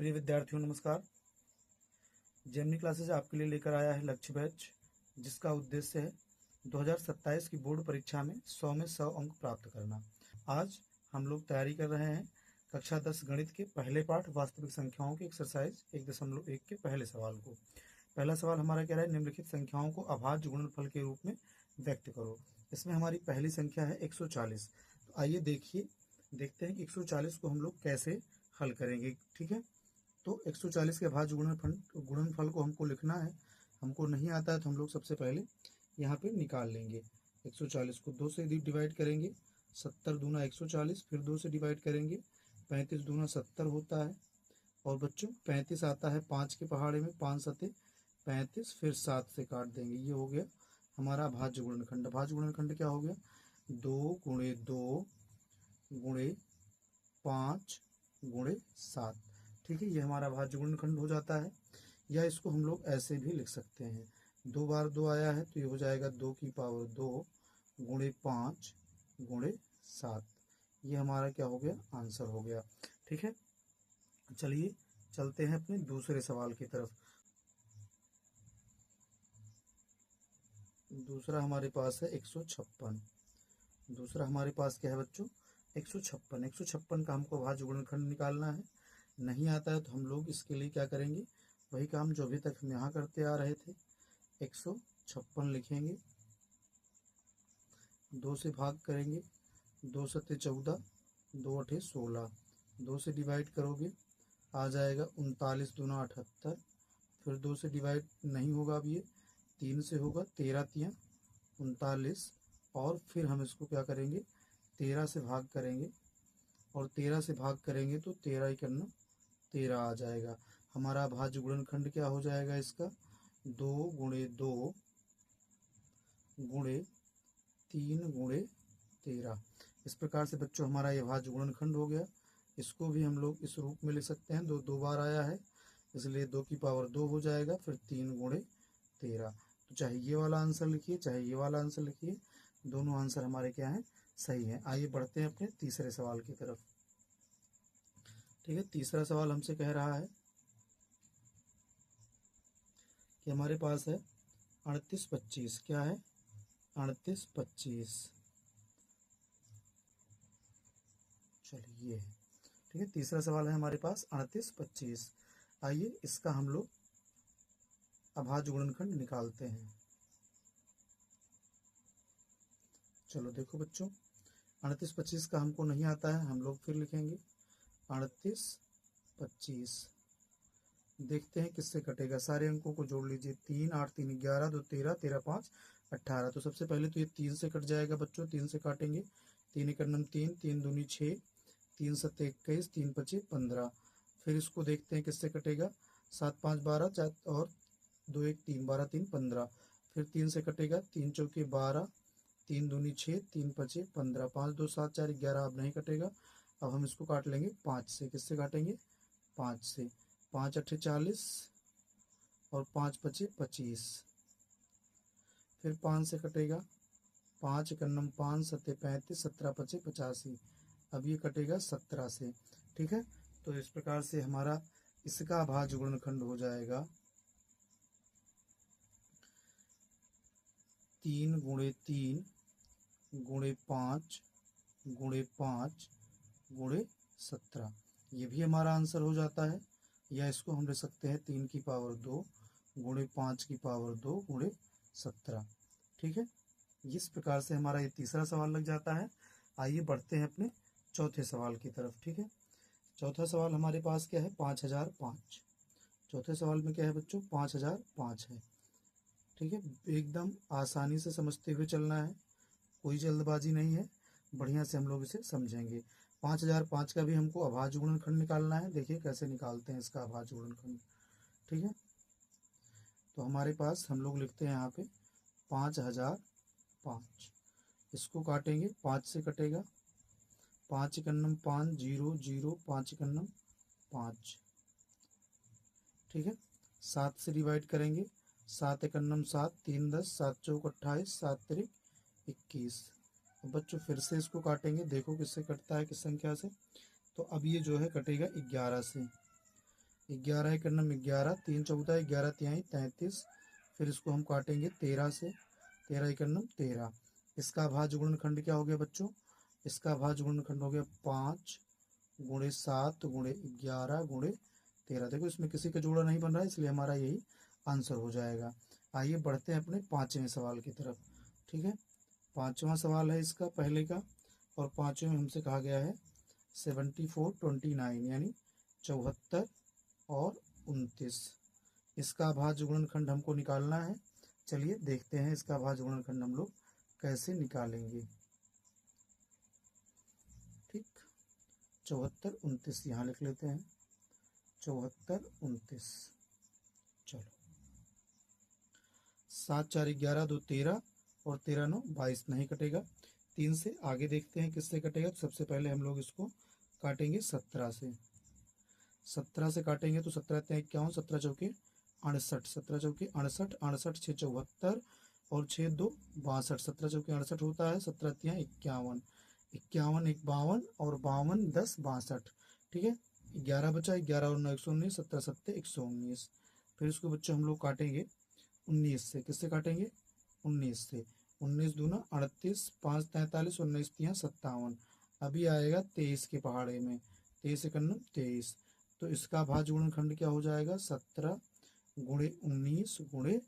प्रिय विद्यार्थियों नमस्कार। जेमिनी क्लासेज आपके लिए लेकर आया है लक्ष्य बैच, जिसका उद्देश्य है 2027 की बोर्ड परीक्षा में 100 में 100 अंक प्राप्त करना। आज हम लोग तैयारी कर रहे हैं कक्षा 10 गणित के पहले पाठ वास्तविक संख्याओं के एक्सरसाइज 1.1 के पहले सवाल को। पहला सवाल हमारा कह रहा है निम्नलिखित संख्याओं को अभाज्य गुणनफल के रूप में व्यक्त करो। इसमें हमारी पहली संख्या है 140। तो आइए देखते हैं कि 140 को हम लोग कैसे हल करेंगे। ठीक है, तो 140 के अभाज्य गुणनफल को हमको लिखना है। हमको नहीं आता है तो हम लोग सबसे पहले यहाँ पे निकाल लेंगे। 140 को 2 से डिवाइड करेंगे, 70 दूना 140, फिर 2 से डिवाइड करेंगे, 35 दूना 70 होता है। और बच्चों 35 आता है 5 के पहाड़े में, 5 सते 35, फिर 7 से काट देंगे। ये हो गया हमारा अभाज्य गुणनखंड। अभाज्य गुणनखंड क्या हो गया? 2 गुणे 2 गुणे 5 गुणे 7। ठीक है, ये हमारा अभाज्य गुणनखंड हो जाता है। या इसको हम लोग ऐसे भी लिख सकते हैं, 2 बार 2 आया है तो ये हो जाएगा 2 की पावर 2 गुणे 5 गुणे 7। ये हमारा क्या हो गया? आंसर हो गया। ठीक है, चलिए चलते हैं अपने दूसरे सवाल की तरफ। दूसरा हमारे पास है 156। दूसरा हमारे पास क्या है बच्चों? 156। 156 का हमको अभाज्य गुणनखंड निकालना है। नहीं आता है तो हम लोग इसके लिए क्या करेंगे? वही काम जो अभी तक हम यहाँ करते आ रहे थे। 156 लिखेंगे, 2 से भाग करेंगे, 2 सत्ते 14, 2 अठे 16, 2 से डिवाइड करोगे आ जाएगा 39 दूना 78, फिर 2 से डिवाइड नहीं होगा, अब ये 3 से होगा, 13 तियाँ 39, और फिर हम इसको क्या करेंगे? 13 से भाग करेंगे, और 13 से भाग करेंगे तो 13 इकन्ना 13 आ जाएगा। हमारा अभाज्य गुणनखंड क्या हो जाएगा इसका? 2 गुणे 2 गुणे 3 गुणे 13। इस प्रकार से बच्चों हमारा ये अभाज्य गुणनखंड हो गया। इसको भी हम लोग इस रूप में लिख सकते हैं। 2 बार आया है इसलिए 2 की पावर 2 हो जाएगा, फिर 3 गुणे 13। तो चाहे ये वाला आंसर लिखिए चाहे ये वाला आंसर लिखिए, दोनों आंसर हमारे क्या हैं? सही है। आइए बढ़ते हैं अपने तीसरे सवाल की तरफ। ठीक है, तीसरा सवाल हमसे कह रहा है कि हमारे पास है 38 25। क्या है? 38 25। चलिए ये है। ठीक है, तीसरा सवाल है हमारे पास 38 25। आइए इसका हम लोग अभाज्य गुणनखंड निकालते हैं। चलो देखो बच्चों, 38 25 का हमको नहीं आता है, हम लोग फिर लिखेंगे 38 25। देखते हैं किससे कटेगा। सारे अंकों को जोड़ लीजिए, 3 8 3 11 2 13 13 5 18। तो सबसे पहले तो ये 3 से कट जाएगा बच्चों, 3 से काटेंगे, 3 एकन्नम 3, 3 दूनी 6, 3 सत्ते 21, 3 पचे 15। फिर इसको देखते हैं किससे कटेगा। 7 5 12 और 2 1 3, 12 3 15। फिर 3 से कटेगा, 3 चौके 12, 3 दूनी 6, 3 पचे 15, 5 2 7 4 11। अब नहीं कटेगा, अब हम इसको काट लेंगे 5 से। किससे काटेंगे? 5 से। 5 अठे 40 और 5 पचे 25। फिर 5 से कटेगा, 5 एकन्नम 5 सत्ते 35, 17 पचे 85। अब ये कटेगा 17 से। ठीक है, तो इस प्रकार से हमारा इसका अभाज्य गुणनखंड हो जाएगा 3 गुणे 3 गुणे 5 गुणे 5 गुणे 17। ये भी हमारा आंसर हो जाता है। या इसको हम ले सकते हैं 3 की पावर 2 गुणे 5 की पावर 2 गुणे 17। ठीक है, इस प्रकार से हमारा ये तीसरा सवाल लग जाता है। आइए बढ़ते हैं अपने चौथे सवाल की तरफ। ठीक है, चौथा सवाल हमारे पास क्या है? 5005। चौथे सवाल में क्या है बच्चों? 5005 है। ठीक है, एकदम आसानी से समझते हुए चलना है, कोई जल्दबाजी नहीं है, बढ़िया से हम लोग इसे समझेंगे। 5005 का भी हमको अभाज्य गुणनखंड निकालना है। देखिए कैसे निकालते हैं इसका अभाज्य गुणनखंड। ठीक है, तो हमारे पास हम लोग लिखते हैं यहाँ पे 5005। इसको काटेंगे, 5 से कटेगा, 5 एकन्नम 5 0 0, 5 एकन्नम 5। ठीक है, 7 से डिवाइड करेंगे, 7 एकन्नम 7, 3 10, 7 चौक 28, 7 तिरिक 21। बच्चों फिर से इसको काटेंगे, देखो किससे कटता है, किस संख्या से। तो अब ये जो है कटेगा 11 से। 11 एक नम 11, 3 14, 11 तिहाई 33। फिर इसको हम काटेंगे 13 से, 13 एक नम 13। इसका भाज्य गुणनखंड क्या हो गया बच्चों? इसका भाज्य गुणनखंड हो गया 5 गुणे 7 गुणे 11 गुणे 13। देखो इसमें किसी का जोड़ा नहीं बन रहा है, इसलिए हमारा यही आंसर हो जाएगा। आइए बढ़ते हैं अपने पाँचवें सवाल की तरफ। ठीक है, पाँचवा सवाल है इसका पहले का, और पाँचवें में हमसे कहा गया है 74 29 यानी 74 और 29। इसका भाज्य गुणनखंड हमको निकालना है। चलिए देखते हैं इसका भाज्य गुणनखंड हम लोग कैसे निकालेंगे। ठीक, 74 29 यहाँ लिख लेते हैं, 74 29। चलो, 7 4 11 2 13 और 13 9 22 नहीं कटेगा। 3 से आगे देखते हैं किससे कटेगा। तो सबसे पहले हम लोग इसको काटेंगे 17 से। 17 से काटेंगे तो 17 3 51, 17 चौके 68, 17 चौके 68, 68 6 74 और 6 2 62, 17 चौके 68 होता है, 17 3 51, 51 1 52 और 52 10 62। ठीक है, 11 बचा, 11 और 9 119, 17 7 119। फिर इसको बच्चों हम लोग काटेंगे 19 से। किससे काटेंगे? 19 से। 19 दूना 38, 5 43, 19 3 57। अभी आएगा 23 के पहाड़े में, 23 एक 23। तो इसका भाज्य गुणनखंड क्या हो जाएगा? 17 गुणे 19 गुणे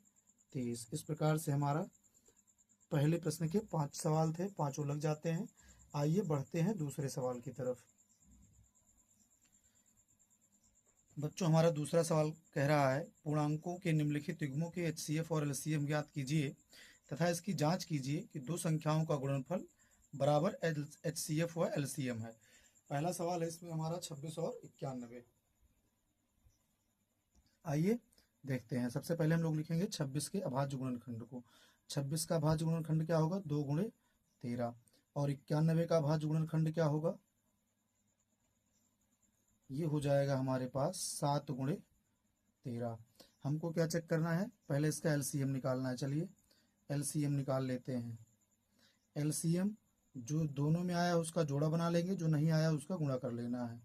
23। इस प्रकार से हमारा पहले प्रश्न के 5 सवाल थे, पांचों लग जाते हैं। आइए बढ़ते हैं दूसरे सवाल की तरफ। बच्चों हमारा दूसरा सवाल कह रहा है पूर्णांकों के निम्नलिखित युग्मों के HCF और LCM ज्ञात कीजिए तथा इसकी जांच कीजिए कि दो संख्याओं का गुणनफल बराबर HCF व LCM है। पहला सवाल है इसमें हमारा 26 और 91। आइए देखते हैं। सबसे पहले हम लोग लिखेंगे 26 के अभाज्य गुणनखंड को। 26 का अभाज्य गुणनखंड क्या होगा? 2 गुणे 13। और 91 का अभाज्य गुणनखंड क्या होगा? ये हो जाएगा हमारे पास 7 गुणे 13। हमको क्या चेक करना है? पहले इसका LCM निकालना है। चलिए LCM निकाल लेते हैं। LCM जो दोनों में आया उसका जोड़ा बना लेंगे, जो नहीं आया उसका गुणा कर लेना है।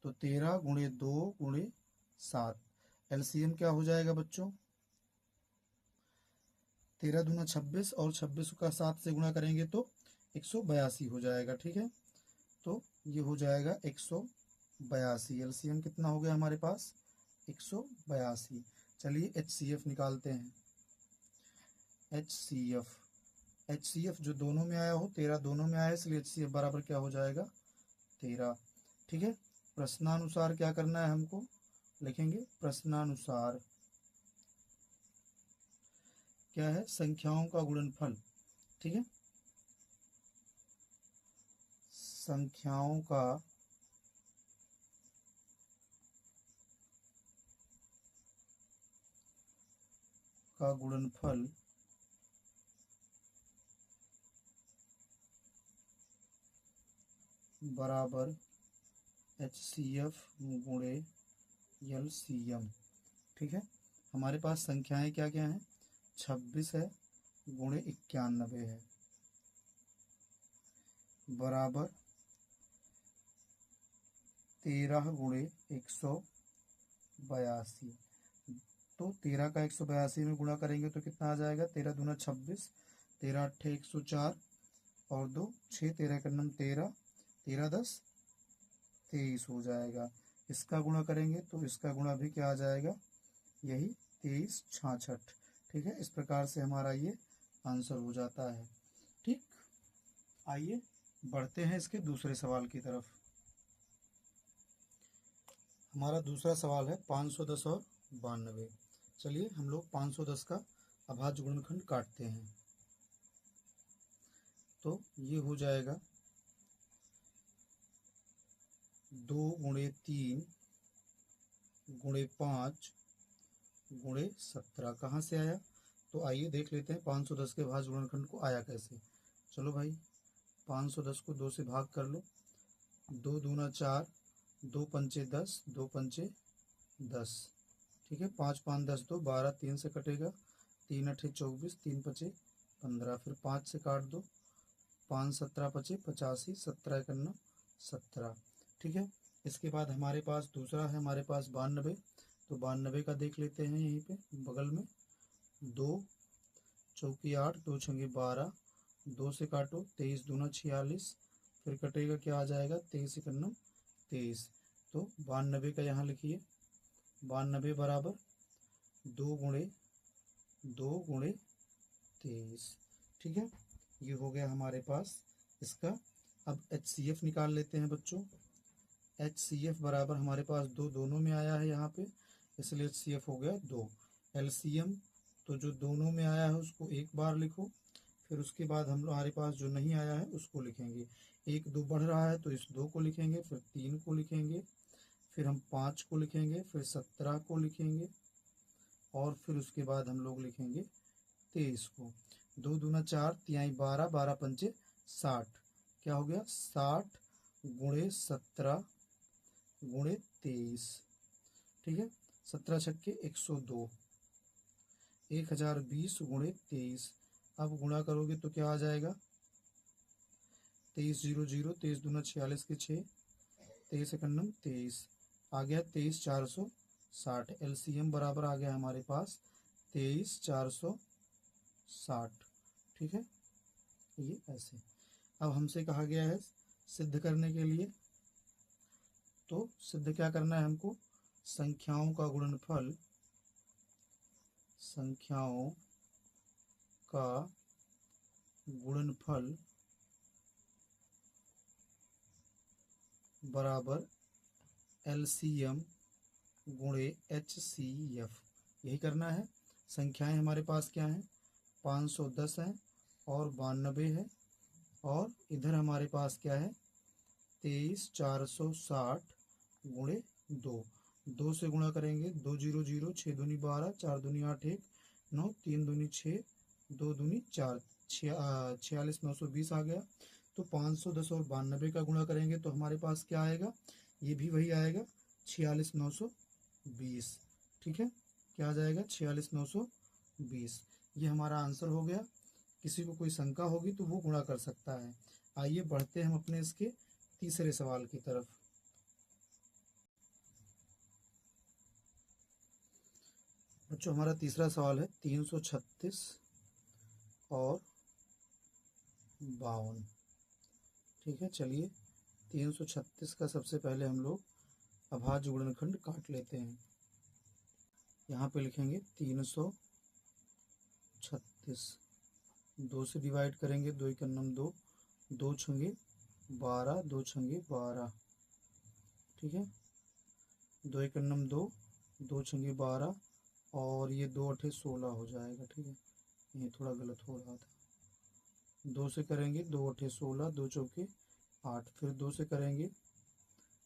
तो 13 गुणे 2 गुणे 7। LCM क्या हो जाएगा बच्चों? 13 दूना 26 और 26 का 7 से गुणा करेंगे तो 182 हो जाएगा। ठीक है, तो ये हो जाएगा 182। LCM कितना हो गया हमारे पास? 182। चलिए HCF निकालते हैं। HCF जो दोनों में आया हो, 13 दोनों में आया, इसलिए HCF बराबर क्या हो जाएगा? 13। ठीक है, प्रश्नानुसार क्या करना है हमको? लिखेंगे प्रश्नानुसार क्या है? संख्याओं का गुणनफल। ठीक है, संख्याओं का गुणनफल बराबर HCF गुणे LCM। ठीक है, हमारे पास संख्याएं क्या क्या हैं? 26 है गुणे 91 है बराबर 13 गुणे 182। तो 13 का 182 में गुणा करेंगे तो कितना आ जाएगा? 13 दूना 26, 13 अट्ठे 104 और 2 6, 13 का 13, 13 10 23 हो जाएगा। इसका गुणा करेंगे तो इसका गुणा भी क्या आ जाएगा? यही 23 66। ठीक है, इस प्रकार से हमारा ये आंसर हो जाता है। ठीक, आइए बढ़ते हैं इसके दूसरे सवाल की तरफ। हमारा दूसरा सवाल है 510 और 92। चलिए हम लोग 510 का अभाज्य गुणनखंड काटते हैं। तो ये हो जाएगा 2 गुणे 3 गुणे 5 गुणे 17। कहाँ से आया? तो आइए देख लेते हैं 510 के भाज्य गुणनखंड को आया कैसे। चलो भाई, 510 को 2 से भाग कर लो। 2 दूना 4, 2 पंचे 10, 2 पंचे 10। ठीक है, 5 5 10 2 12, 3 से कटेगा, 3 अठे 24, 3 पचे 15। फिर 5 से काट दो, 5 17 पचे 85, 17 1 17। ठीक है, इसके बाद हमारे पास दूसरा है हमारे पास 92। तो 92 का देख लेते हैं यहीं पे बगल में। 2 चौकी 8, 2 छंगे 12, 2 से काटो, 23 दूना 46, फिर कटेगा क्या आ जाएगा 23 इकन्नम 23। तो 92 का यहाँ लिखिए, 92 बराबर 2 गुणे 23। ठीक है, ये हो गया हमारे पास इसका। अब HCF निकाल लेते हैं बच्चों। HCF बराबर हमारे पास 2 दोनों में आया है यहाँ पे, इसलिए HCF हो गया 2। LCM तो जो दोनों में आया है उसको एक बार लिखो, फिर उसके बाद हम हमारे पास जो नहीं आया है उसको लिखेंगे। 1 2 बढ़ रहा है तो इस 2 को लिखेंगे, फिर 3 को लिखेंगे, फिर हम 5 को लिखेंगे, फिर 17 को लिखेंगे, और फिर उसके बाद हम लोग लिखेंगे 23 को। 2 दूना 4, 3 12, 12 पंचे 60, क्या हो गया 60 गुणे 17 गुणे 23। ठीक है, 17 छक्के 102, 1020 गुणे 23। अब गुणा करोगे तो क्या आ जाएगा 23 0 0, 23 दूना 46 के 6, 23 इकन्नम 23, आ गया 23 460। LCM बराबर आ गया हमारे पास 23 460। ठीक है, ये ऐसे। अब हमसे कहा गया है सिद्ध करने के लिए, तो सिद्ध क्या करना है हमको, संख्याओं का गुणनफल, संख्याओं का गुणनफल बराबर LCM गुणे HCF, यही करना है। संख्याएं हमारे पास क्या हैं, 510 है और 92 है, और इधर हमारे पास क्या है 23 460 गुणे 2। 2 से गुणा करेंगे, 2 0 0, 6 दूनी 12, 4 दूनी 8 1 9, 3 दूनी 6, 2 दूनी 4, 46 920 आ गया। तो 510 और 92 का गुणा करेंगे तो हमारे पास क्या आएगा, ये भी वही आएगा 46 920। ठीक है, क्या आ जाएगा 46 920। ये हमारा आंसर हो गया। किसी को कोई शंका होगी तो वो गुणा कर सकता है। आइए बढ़ते हैं हम अपने इसके तीसरे सवाल की तरफ। बच्चों हमारा तीसरा सवाल है 336 और 52। ठीक है, चलिए 336 का सबसे पहले हम लोग अभाज्य गुणनखंड काट लेते हैं। यहाँ पे लिखेंगे 336, 2 से डिवाइड करेंगे, 2 इकन्नम 2, 2 छंगे 12, 2 छंगे 12। ठीक है, 2 इकन्नम 2, 2 छंगे 12, और ये 2 अठे 16 हो जाएगा। ठीक है, ये थोड़ा गलत हो रहा था। 2 से करेंगे, 2 अठे 16, 2 चौके 8, फिर 2 से करेंगे,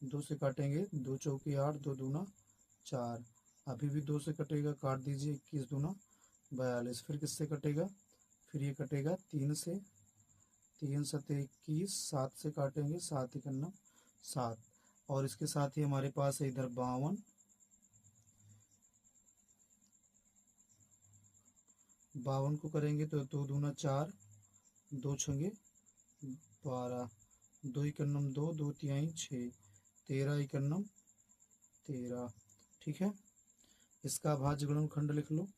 2 से काटेंगे, 2 चौके 8, 2 दूना 4, अभी भी 2 से कटेगा, काट दीजिए, 21 दूना 42, फिर किससे कटेगा, फिर ये कटेगा 3 से, 3 सते 21, 7 से काटेंगे, 7 इकन्नम 7, और इसके साथ ही हमारे पास है इधर 52, 52 को करेंगे तो 2 दूना 4, 2 छंगे 12, 2 इकन्नम 2, 2 तिहाई 6, 13 इकन्नम 13। ठीक है, इसका अभाज्य गुणनखंड लिख लो,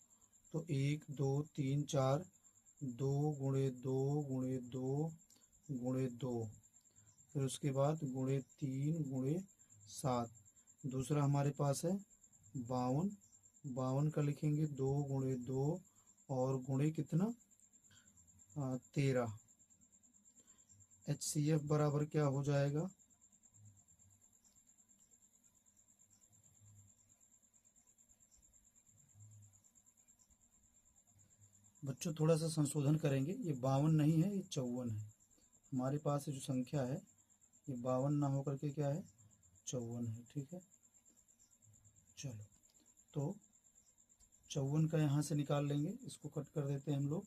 तो 1 2 3 4, 2 गुणे 2 गुणे 2 गुणे 2, फिर उसके बाद गुणे 3 गुणे 7। दूसरा हमारे पास है 52, 52 का लिखेंगे 2 गुणे 2 और गुणे कितना 13। HCF बराबर क्या हो जाएगा, बच्चों थोड़ा सा संशोधन करेंगे, ये 52 नहीं है, ये 54 है। हमारे पास जो संख्या है ये 52 ना होकर के क्या है 54 है। ठीक है, चलो तो 54 का यहाँ से निकाल लेंगे, इसको कट कर देते हैं हम लोग,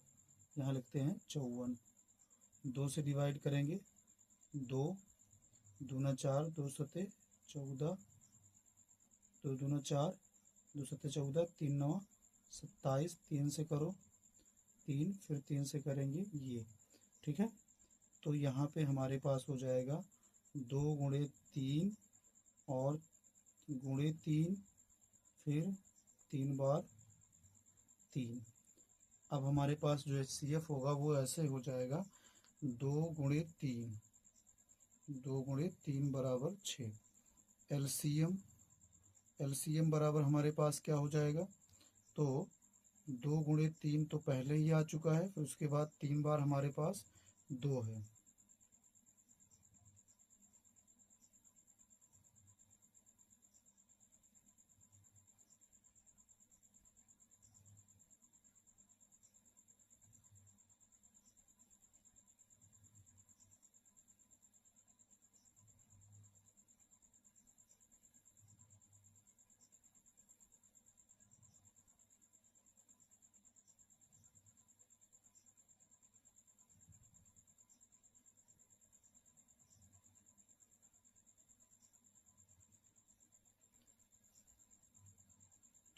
यहाँ लिखते हैं 54। 2 से डिवाइड करेंगे, 2 दूना 4, 2 सते 14, 2 दूना 4, 2 सते 14, 3 9 27, 3 से करो 3, फिर 3 से करेंगे ये। ठीक है, तो यहाँ पे हमारे पास हो जाएगा 2 गुणे 3 और गुणे 3, फिर 3 बार 3। अब हमारे पास जो HCF होगा वो ऐसे हो जाएगा 2 गुणे 3, 2 गुणे 3 बराबर 6। एलसीएम बराबर हमारे पास क्या हो जाएगा, तो 2 गुणे 3 तो पहले ही आ चुका है, फिर उसके बाद 3 बार हमारे पास 2 है।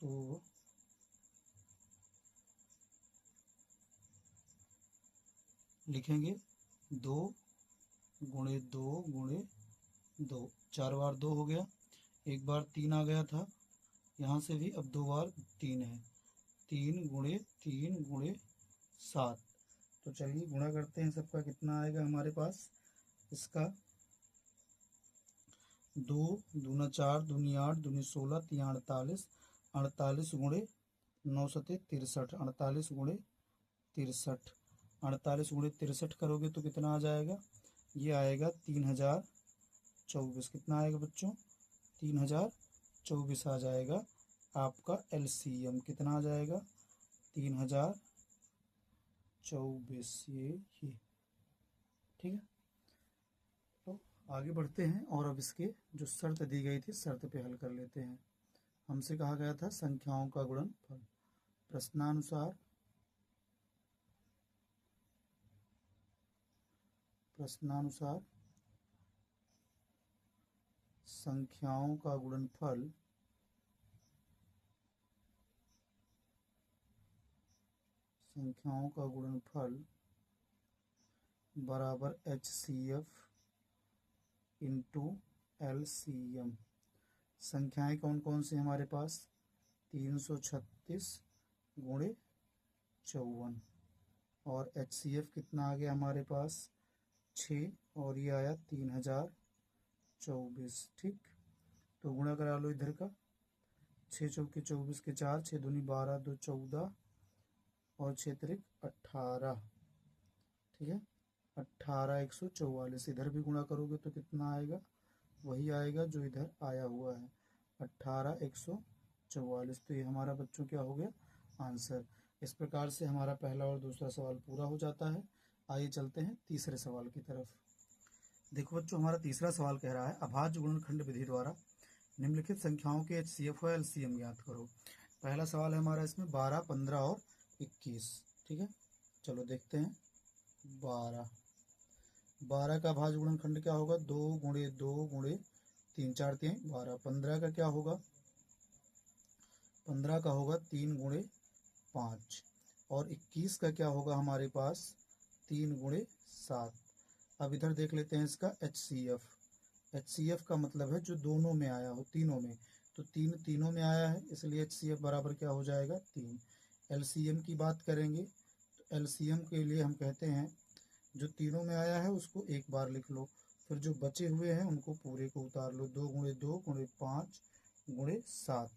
तो लिखेंगे 2 गुणे 2 गुणे 2, 4 बार 2 हो गया, एक बार 3 आ गया था यहाँ से भी, अब 2 बार 3 है, 3 गुणे 7। तो चलिए गुणा करते हैं, सबका कितना आएगा हमारे पास। इसका 2 दूना 4, दूनी 8, दूनी 16, 3 48, 48 गुणे 9 सते 63, 48 गुणे 63, 48 गुणे 63 करोगे तो कितना आ जाएगा, ये आएगा 3024। कितना आएगा बच्चों, 3024 आ जाएगा आपका LCM। कितना आ जाएगा, 3024, ये ठीक है। तो आगे बढ़ते हैं और अब इसके जो शर्त दी गई थी, शर्त पे हल कर लेते हैं। हमसे कहा गया था संख्याओं का गुणनफल। प्रश्नानुसार संख्याओं का गुणनफल बराबर HCF इंटू LCM। संख्याएं कौन कौन सी हमारे पास, 336 गुणे 54, और HCF कितना आ गया हमारे पास 6, और ये आया 3024। ठीक, तो गुणा करा लो इधर का, 6 चौके 24 के 4, 6 दूनी 12, 2 14, और 6 तिरिक 18। ठीक है, 18144। इधर भी गुणा करोगे तो कितना आएगा, वही आएगा जो इधर आया हुआ है, 18144। तो ये हमारा बच्चों क्या हो गया, आंसर। इस प्रकार से हमारा पहला और दूसरा सवाल पूरा हो जाता है। आइए चलते हैं तीसरे सवाल की तरफ। देखो बच्चों, हमारा तीसरा सवाल कह रहा है अभाज्य गुणनखंड विधि द्वारा निम्नलिखित संख्याओं के HCF और LCM ज्ञात करो। पहला सवाल है हमारा इसमें 12, 15 और 21। ठीक है, चलो देखते हैं। 12 का भाज्य गुणनखंड क्या होगा, 2 गुणे 2 गुणे 3 4 3 12। 15 का क्या होगा, 15 का होगा 3 गुणे 5, और 21 का क्या होगा हमारे पास, 3 गुणे 7। अब इधर देख लेते हैं इसका HCF। HCF का मतलब है जो दोनों में आया हो, तीनों में, तो तीनों में आया है, इसलिए HCF बराबर क्या हो जाएगा, 3। LCM की बात करेंगे तो LCM के लिए हम कहते हैं जो तीनों में आया है उसको एक बार लिख लो, फिर जो बचे हुए हैं उनको पूरे को उतार लो, 2 गुणे 2 गुणे 5 गुणे 7।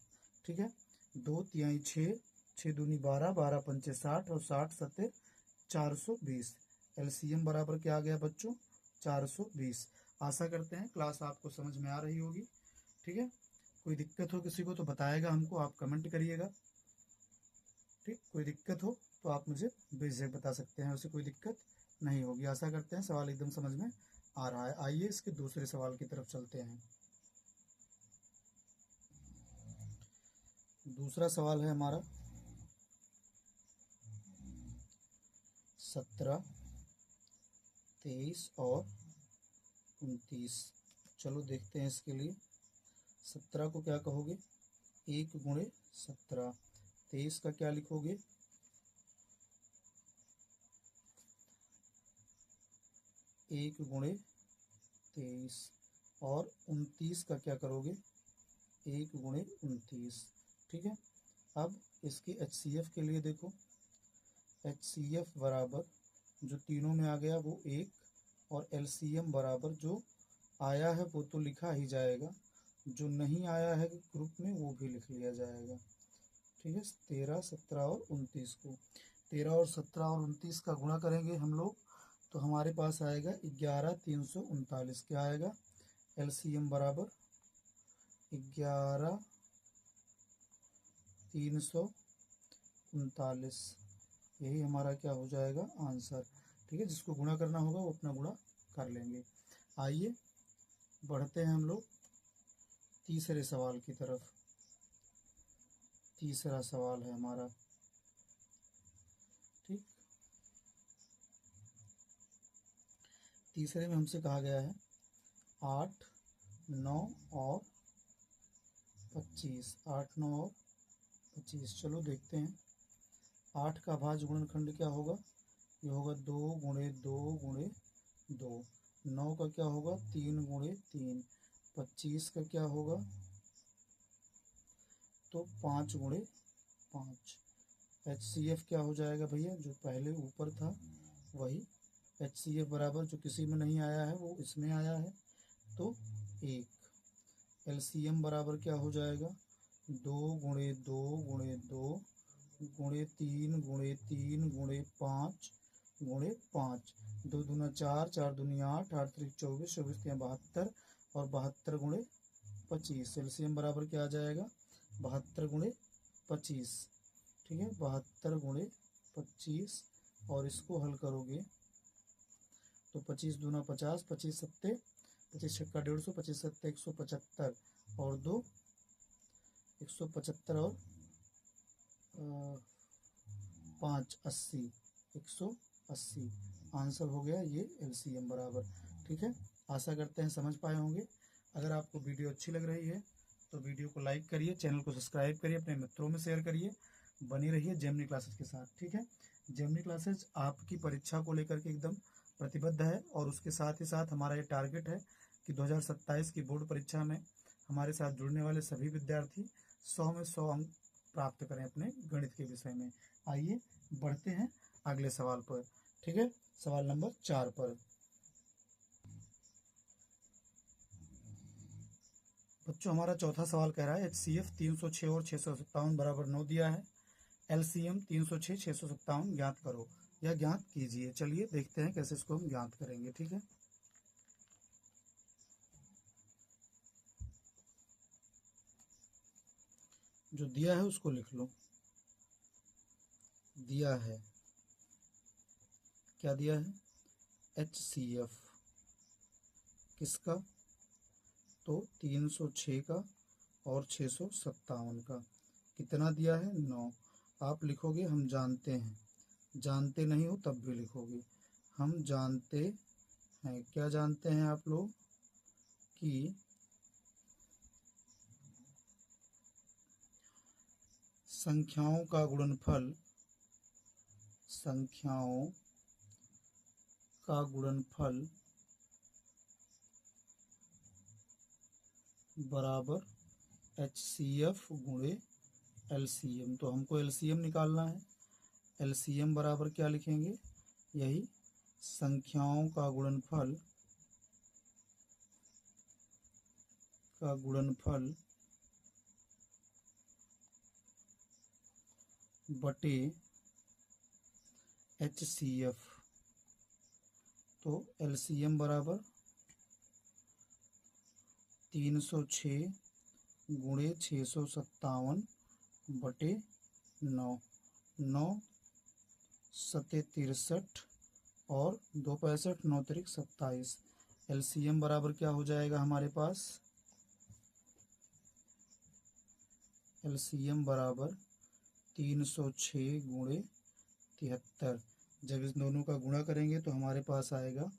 ठीक है, 2 तिहाई 6, 6 दूनी 12, 12 पंचे 60, और 60 सत्ते 420। LCM बराबर क्या आ गया बच्चों, 420। आशा करते हैं क्लास आपको समझ में आ रही होगी। ठीक है, कोई दिक्कत हो किसी को तो बताएगा हमको, आप कमेंट करिएगा। ठीक, कोई दिक्कत हो तो आप मुझे बेझिझक बता सकते हैं, उसे कोई दिक्कत नहीं होगी। आशा करते हैं सवाल एकदम समझ में आ रहा है। आइए इसके दूसरे सवाल की तरफ चलते हैं। दूसरा सवाल है हमारा 17, 23 और 29। चलो देखते हैं इसके लिए। 17 को क्या कहोगे, 1 गुणे 17। 23 का क्या लिखोगे, 1 गुणे 23, और 29 का क्या करोगे, 1 गुणे 29। ठीक है। अब इसकी HCF के लिए देखो, HCF बराबर जो तीनों में आ गया वो 1, और LCM बराबर जो आया है वो तो लिखा ही जाएगा, जो नहीं आया है ग्रुप में वो भी लिख लिया जाएगा। ठीक है, 13, 17 और 29 को 13 और 17 और 29 का गुणा करेंगे हम लोग, तो हमारे पास आएगा 11,339। क्या आएगा? LCM बराबर 11,339, यही हमारा क्या हो जाएगा? आंसर। ठीक है, जिसको गुणा करना होगा वो अपना गुणा कर लेंगे। आइए बढ़ते हैं हम लोग तीसरे सवाल की तरफ। तीसरा सवाल है हमारा, ठीक। तीसरे में हमसे कहा गया है 8, 9 और 25। 8, 9 और 25। चलो देखते हैं 8 का भाज्य गुणनखंड क्या होगा? ये होगा 2 गुणे 2 गुणे 2। 9 का क्या होगा? 3 गुणे 3। 25 का क्या होगा? तो 5 गुणे 5। HCF क्या हो जाएगा भैया? जो पहले ऊपर था वही HCF बराबर, जो किसी में नहीं आया है वो इसमें आया है, तो 1। LCM बराबर क्या हो जाएगा? 2 गुणे 2 गुणे 2 गुणे 3 गुणे 3 गुणे 5 गुणे 5। 2 दूना 4, 4 दूनी 8, 8 त्रिक 24, 24 तिया 72 और 72 गुणे 25। LCM बराबर क्या आ जाएगा? 72 गुणे 25। ठीक है, 72 गुणे 25, और इसको हल करोगे तो 25 दूना 50, 25 सत्ते 25 छक्का 150, 25 सत्ते 175 और 2 175 और 5 80, 180 आंसर हो गया ये LCM बराबर। ठीक है, आशा करते हैं समझ पाए होंगे। अगर आपको वीडियो अच्छी लग रही है तो वीडियो को लाइक करिए, चैनल को सब्सक्राइब करिए, अपने मित्रों में शेयर करिए, बनी रहिए जेमिनी क्लासेस के साथ। ठीक है, जेमिनी क्लासेस आपकी परीक्षा को लेकर के एकदम प्रतिबद्ध है, और उसके साथ ही साथ हमारा ये टारगेट है कि 2027 की बोर्ड परीक्षा में हमारे साथ जुड़ने वाले सभी विद्यार्थी 100 में 100 अंक प्राप्त करें अपने गणित के विषय में। आइए बढ़ते हैं अगले सवाल पर। ठीक है, सवाल नंबर 4 पर। बच्चों, हमारा चौथा सवाल कह रहा है HCF 306 और 657 बराबर 9 दिया है। LCM 306, 657 ज्ञात करो या ज्ञात कीजिए। चलिए देखते हैं कैसे इसको हम ज्ञात करेंगे। ठीक है, जो दिया है उसको लिख लो। दिया है, क्या दिया है? HCF किसका? तो 306 का और 657 का। कितना दिया है? 9। आप लिखोगे हम जानते हैं, जानते नहीं हो तब भी लिखोगे हम जानते हैं। क्या जानते हैं आप लोग? कि संख्याओं का गुणनफल, संख्याओं का गुणनफल बराबर HCF गुणे LCM। तो हमको LCM निकालना है। LCM बराबर क्या लिखेंगे? यही संख्याओं का गुणनफल बटे HCF। तो LCM बराबर 306 गुणे 657 बटे 9। 9 सत्ते 63 और 2 65, 9 त्रिक 27। LCM बराबर क्या हो जाएगा हमारे पास? LCM बराबर 306 गुणे 73। जब इस दोनों का गुणा करेंगे तो हमारे पास आएगा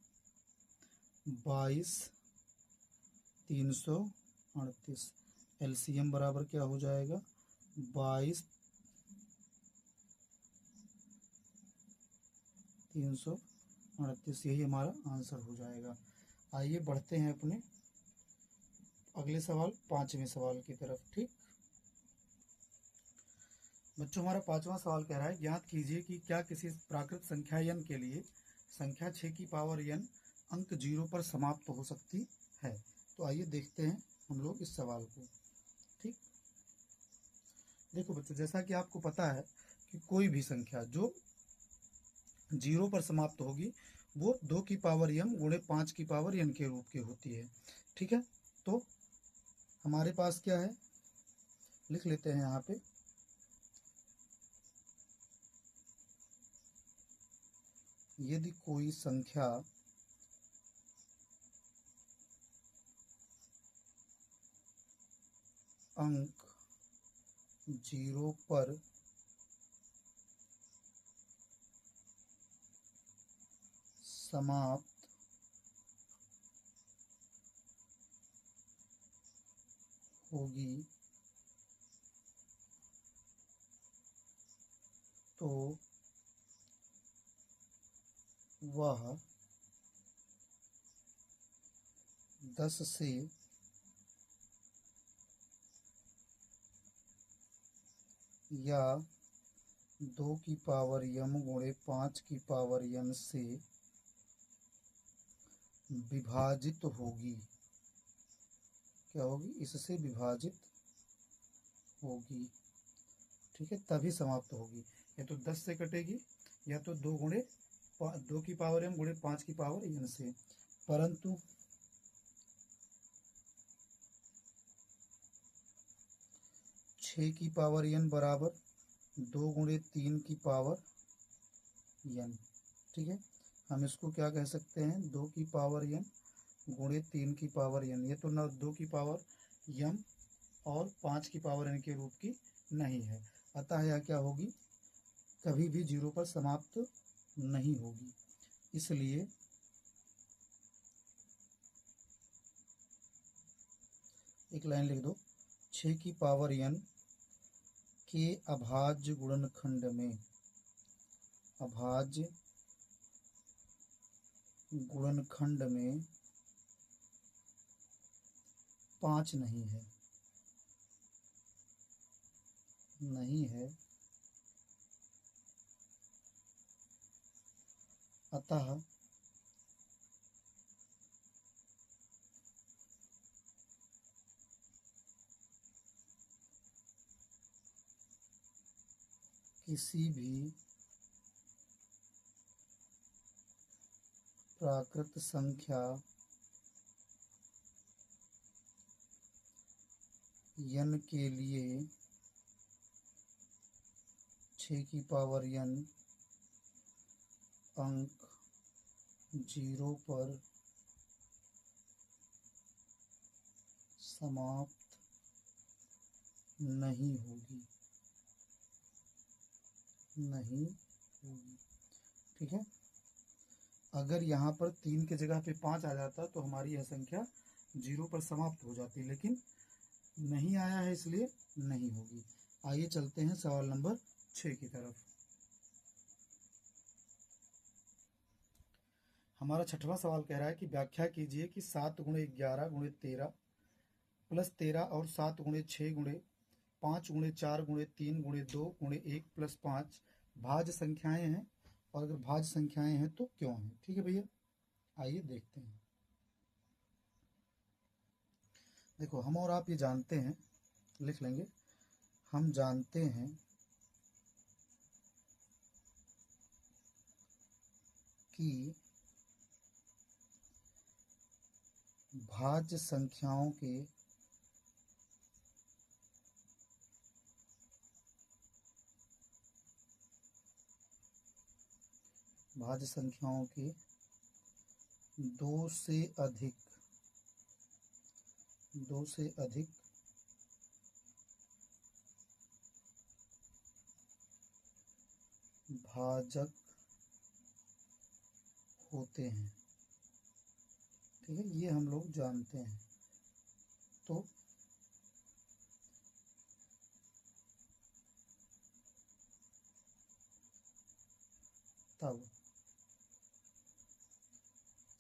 22,338। LCM बराबर क्या हो जाएगा? 22,338, यही हमारा आंसर हो जाएगा। आइए बढ़ते हैं अपने अगले सवाल, 5वें सवाल की तरफ। ठीक, बच्चों, हमारा पांचवा सवाल कह रहा है, ज्ञात कीजिए कि क्या किसी प्राकृत संख्या n के लिए संख्या 6 की पावर n अंक 0 पर समाप्त हो सकती है। तो आइए देखते हैं हम लोग इस सवाल को। ठीक, देखो बच्चों, जैसा कि आपको पता है कि कोई भी संख्या जो 0 पर समाप्त होगी वो 2 की पावर m गुणे 5 की पावर n के रूप की होती है। ठीक है, तो हमारे पास क्या है, लिख लेते हैं यहाँ पे। यदि कोई संख्या अंक 0 पर समाप्त होगी तो वह 10 से या 2 की पावर m गुणे 5 की पावर n से विभाजित होगी। क्या होगी? इससे विभाजित होगी। ठीक है, तभी समाप्त होगी। या तो 10 से कटेगी या तो 2 की पावर m गुणे 5 की पावर n से। परंतु छः की पावर n बराबर 2 गुणे 3 की पावर n। ठीक है, हम इसको क्या कह सकते हैं, 2 की पावर n गुणे 3 की पावर n। ये तो न 2 की पावर m और 5 की पावर n के रूप की नहीं है, अतः यह क्या होगी, कभी भी 0 पर समाप्त नहीं होगी। इसलिए एक लाइन लिख दो, 6 की पावर n के अभाज्य गुणनखंड में, अभाज्य गुणनखंड में 5 नहीं है, अतः किसी भी प्राकृत संख्या n के लिए 6 की पावर n अंक 0 पर समाप्त नहीं होगी। ठीक है, अगर यहाँ पर 3 की जगह पे 5 आ जाता तो हमारी यह संख्या 0 पर समाप्त हो जाती, लेकिन नहीं आया है इसलिए नहीं होगी। आइए चलते हैं सवाल नंबर 6 की तरफ। हमारा छठवां सवाल कह रहा है कि व्याख्या कीजिए कि 7 गुणे 11 गुणे 13 प्लस 13 और 7 गुणे 6 गुणे 5 गुणे 4 गुणे 3 गुणे 2 गुणे 1 प्लस 5 भाज्य संख्याएं हैं, और अगर भाज्य संख्याएं हैं तो क्यों हैं। ठीक है भैया, आइए देखते हैं। देखो, हम और आप ये जानते हैं, लिख लेंगे, हम जानते हैं कि भाज्य संख्याओं के दो से अधिक भाजक होते हैं। ठीक है, ये हम लोग जानते हैं। तो तब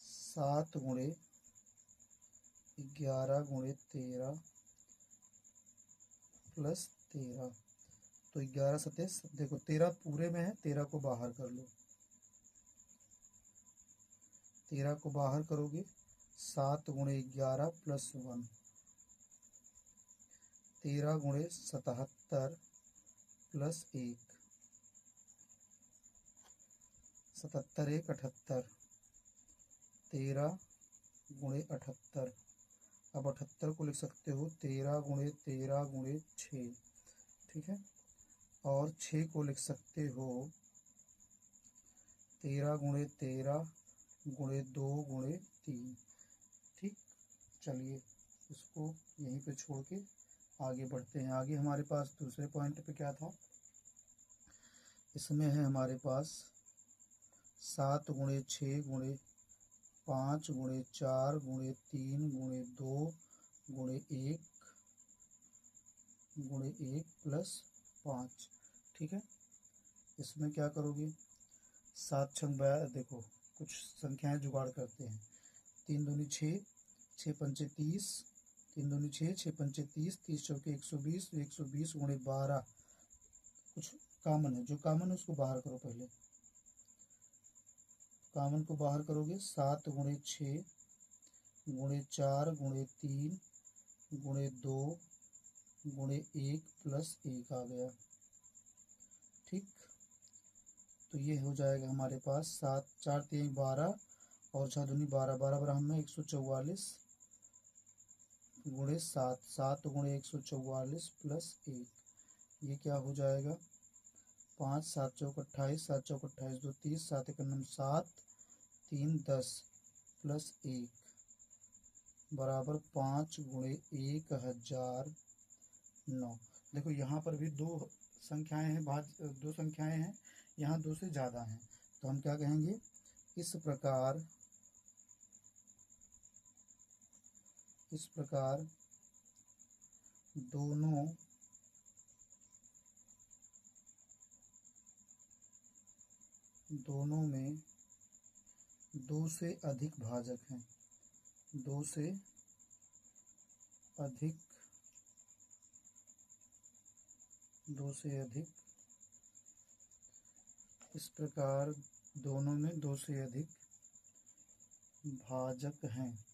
7 गुणे 11 गुणे 13 प्लस 13, तो 11 सतह देखो 13 पूरे में है, 13 को बाहर कर लो। 13 को बाहर करोगे 7 गुणे 11 प्लस 1, 13 गुणे 77 प्लस 1, 77 1 78, 13 गुणे 78। अब 78 को लिख सकते हो 13 गुणे 13 गुणे 6, ठीक है। और 6 को लिख सकते हो 13 गुणे 13 गुणे 2 गुणे 3, ठीक। चलिए इसको यहीं पे छोड़ के आगे बढ़ते हैं। आगे हमारे पास दूसरे पॉइंट पे क्या था, इसमें है हमारे पास 7 गुणे 6 गुणे 5 गुणे 4 गुणे 3 गुणे 2 गुणे 1 गुणे 1 प्लस 5, ठीक है। इसमें क्या करोगे 7 छंग देखो कुछ संख्याएं जुगाड़ करते हैं। 3 दूनी 6, 6 पंचे 30, 3 दूनी 6, 6 पंचे 30, 30 चौके 120, 120 गुणे 12। कुछ कॉमन है, जो कॉमन है उसको बाहर करो। पहले कॉमन को बाहर करोगे 7 गुणे 6 गुणे 4 गुणे 3 गुणे 2 गुणे 1 प्लस 1 आ गया, ठीक। तो ये हो जाएगा हमारे पास 7 4 3 12 और 6 दूनी 12, 12 बराबर में 144 गुणे 7, 7 गुणे 144 प्लस 1, ये क्या हो जाएगा 5 7 चौक 28, 7 चौक 28 2 30, 7 1 9 7 3 10 प्लस 1 बराबर 5 गुणे 1009। देखो यहाँ पर भी दो संख्याएं हैं, दो संख्याएं हैं, यहाँ 2 से ज़्यादा हैं। तो हम क्या कहेंगे, इस प्रकार दोनों में 2 से अधिक भाजक हैं, 2 से अधिक इस प्रकार दोनों में 2 से अधिक भाजक हैं।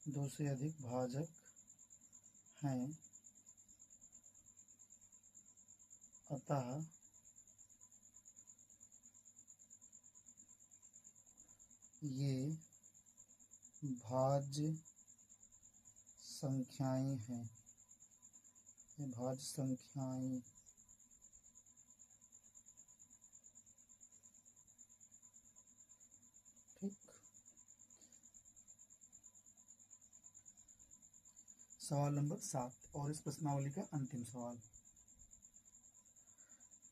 दो से अधिक भाजक हैं, अतः ये भाज्य संख्याएं हैं, ये भाज्य संख्याएं। ठीक। सवाल नंबर 7 और इस प्रश्नावली का अंतिम सवाल।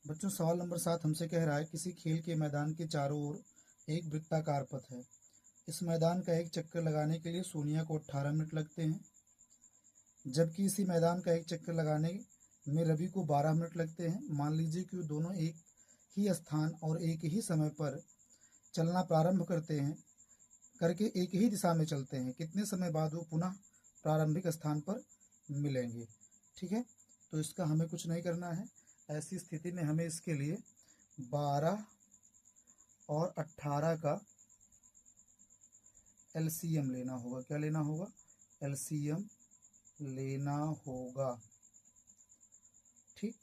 बच्चों सवाल नंबर 7 हमसे कह रहा है, किसी खेल के मैदान के चारों ओर एक वृत्ताकार पथ है। इस मैदान का एक चक्कर लगाने के लिए सोनिया को 18 मिनट लगते हैं, जबकि इसी मैदान का एक चक्कर लगाने में रवि को 12 मिनट लगते हैं। मान लीजिए कि वो दोनों एक ही स्थान और एक ही समय पर चलना प्रारंभ करके एक ही दिशा में चलते हैं। कितने समय बाद वो पुनः प्रारंभिक स्थान पर मिलेंगे। ठीक है, तो इसका हमें कुछ नहीं करना है। ऐसी स्थिति में हमें इसके लिए 12 और 18 का एलसीएम लेना होगा। क्या लेना होगा? एलसीएम लेना होगा। ठीक,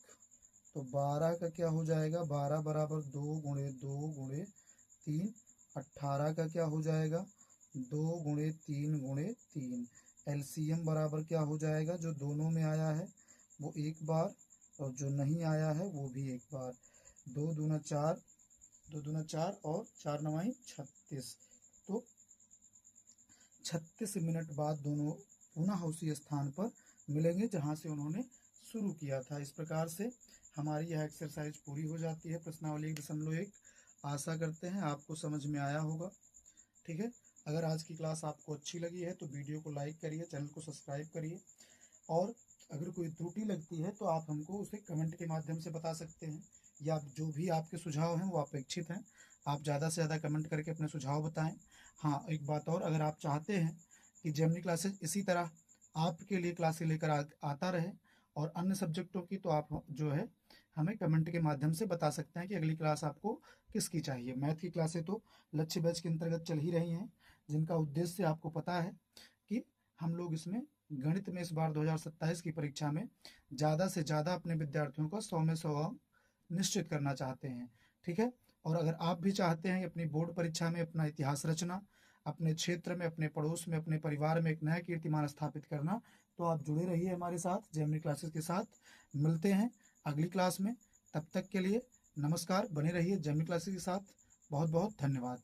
तो 12 का क्या हो जाएगा? 12 बराबर 2 गुणे 2 गुणे 3। 18 का क्या हो जाएगा? 2 गुणे 3 गुणे 3। एलसीएम बराबर क्या हो जाएगा? जो दोनों में आया है वो एक बार और जो नहीं आया है वो भी एक बार। 2 दूना 4, 2 दूना 4 और 4 नवाई 36। तो 36 मिनट बाद दोनों पुनः उसी स्थान पर मिलेंगे जहां से उन्होंने शुरू किया था। इस प्रकार से हमारी यह एक्सरसाइज पूरी हो जाती है। प्रश्नावली 1.1 आशा करते हैं आपको समझ में आया होगा। ठीक है, अगर आज की क्लास आपको अच्छी लगी है तो वीडियो को लाइक करिए, चैनल को सब्सक्राइब करिए, और अगर कोई त्रुटि लगती है तो आप हमको उसे कमेंट के माध्यम से बता सकते हैं, या जो भी आपके सुझाव हैं वो अपेक्षित हैं। आप ज़्यादा से ज़्यादा कमेंट करके अपने सुझाव बताएं। हाँ, एक बात और, अगर आप चाहते हैं कि जेमिनी क्लासेज इसी तरह आपके लिए क्लासेस लेकर आता रहे, और अन्य सब्जेक्टों की तो आप जो है हमें कमेंट के माध्यम से बता सकते हैं कि अगली क्लास आपको किसकी चाहिए। मैथ की क्लासें तो लक्ष्य बैच के अंतर्गत चल ही रही हैं, जिनका उद्देश्य आपको पता है कि हम लोग इसमें गणित में इस बार 2027 की परीक्षा में ज़्यादा से ज़्यादा अपने विद्यार्थियों को 100 में 100 अंक निश्चित करना चाहते हैं। ठीक है, और अगर आप भी चाहते हैं अपनी बोर्ड परीक्षा में अपना इतिहास रचना, अपने क्षेत्र में, अपने पड़ोस में, अपने परिवार में एक नया कीर्तिमान स्थापित करना, तो आप जुड़े रहिए हमारे साथ जेमिनी क्लासेस के साथ। मिलते हैं अगली क्लास में, तब तक के लिए नमस्कार। बने रहिए जेमिनी क्लासेस के साथ। बहुत बहुत धन्यवाद।